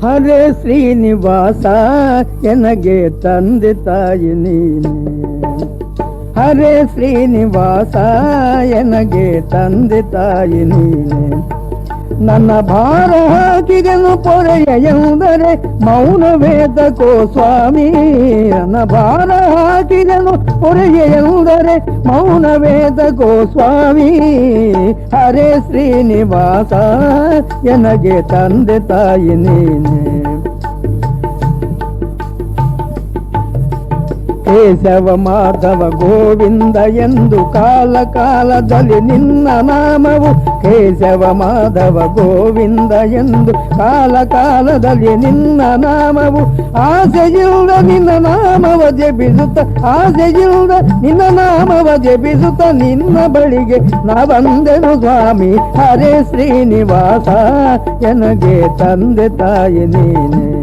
ಹರೇ ಶ್ರೀನಿವಾಸ ಎನಗೆ ತಂದೆ ತಾಯಿ ನೀನೆ. ಹರೇ ಶ್ರೀನಿವಾಸ ಎನಗೆ ತಂದೆ ತಾಯಿ ನೀನೆ. ನನ್ನ ಭಾರ ಹಾಕಿದನು ಪೊರೆಯ ಎಂದರೆ ಮೌನವೇದಕೋ ಸ್ವಾಮಿ. ನನ್ನ ಭಾರ ಹಾಕಿದನು ಪೊರೆಯ ಎಂದರೆ ಮೌನವೇದಕೋ ಸ್ವಾಮಿ. ಹರೇ ಶ್ರೀನಿವಾಸ ಎನಗೆ ತಂದೆ ತಾಯಿ ನೀನೆ. ಕೇಶವ ಮಾಧವ ಗೋವಿಂದ ಎಂದು ಕಾಲ ಕಾಲದಲ್ಲಿ ನಿನ್ನ ನಾಮವು. ಕೇಶವ ಮಾಧವ ಗೋವಿಂದ ಎಂದು ಕಾಲ ಕಾಲದಲ್ಲಿ ನಿನ್ನ ನಾಮವು. ಆಸೆಯಿಲ್ಲದ ನಿನ್ನ ನಾಮವ ಜಪಿಸುತ್ತ, ಆಸೆಯಿಲ್ಲದ ನಿನ್ನ ನಾಮವ ಜಪಿಸುತ್ತ ನಿನ್ನ ಬಳಿಗೆ ನಾ ಬಂದೆನು ಸ್ವಾಮಿ. ಹರೇ ಶ್ರೀನಿವಾಸ ಎನಗೆ ತಂದೆ ತಾಯಿ ನೀನೆ.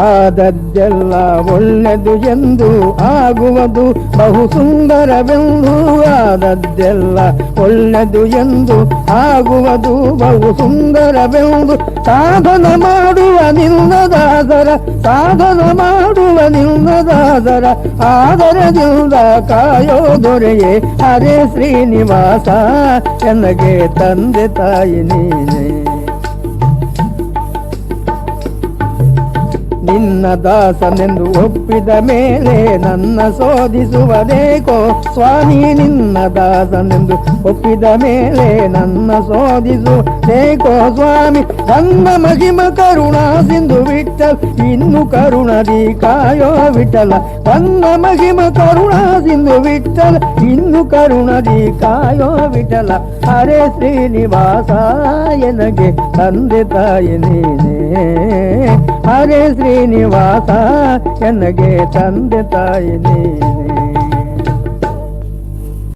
ಆದದ್ದೆಲ್ಲ ಒಳ್ಳೆದು ಎಂದು ಆಗುವುದು ಬಹು ಸುಂದರವೆಂದು. ಆದದ್ದೆಲ್ಲ ಒಳ್ಳೆದು ಎಂದು ಆಗುವುದು ಬಹು ಸುಂದರವೆಂದು. ಸಾಧನ ಮಾಡುವ ನಿನ್ನದಾದರ, ಸಾಧನ ಮಾಡುವ ನಿನ್ನದಾದರ ಆದರದಿಂದ ಕಾಯೋ ದೊರೆಯೇ. ಹರೇ ಶ್ರೀನಿವಾಸ ಎನಗೆ ತಂದೆ ತಾಯಿ ನೀನೆ. ನಿನ್ನ ದಾಸನೆಂದು ಒಪ್ಪಿದ ಮೇಲೆ ನನ್ನ ಶೋಧಿಸುವುದೇಕೋ ಸ್ವಾಮಿ. ನಿನ್ನ ದಾಸನೆಂದು ಒಪ್ಪಿದ ಮೇಲೆ ನನ್ನ ಶೋಧಿಸುವುದೇಕೋ ಸ್ವಾಮಿ. ನನ್ನ ಮಹಿಮ ಕರುಣಾ ಸಿಂಧು ವಿಠಲ್ ಇನ್ನು ಕರುಣದಿ ಕಾಯೋ ವಿಠಲ. ನನ್ನ ಮಹಿಮ ಕರುಣಾ ಸಿಂಧು ವಿಠಲ್ ಇನ್ನು ಕರುಣದಿ ಕಾಯೋ ವಿಠಲ. ಹರೇ ಶ್ರೀನಿವಾಸ ಎನಗೆ ತಂದೆ ತಾಯಿ ನೀನೆ. ಹರೇ ಶ್ರೀನಿವಾಸ ಎನಗೆ ತಂದೆ ತಾಯಿ ನೀನೆ.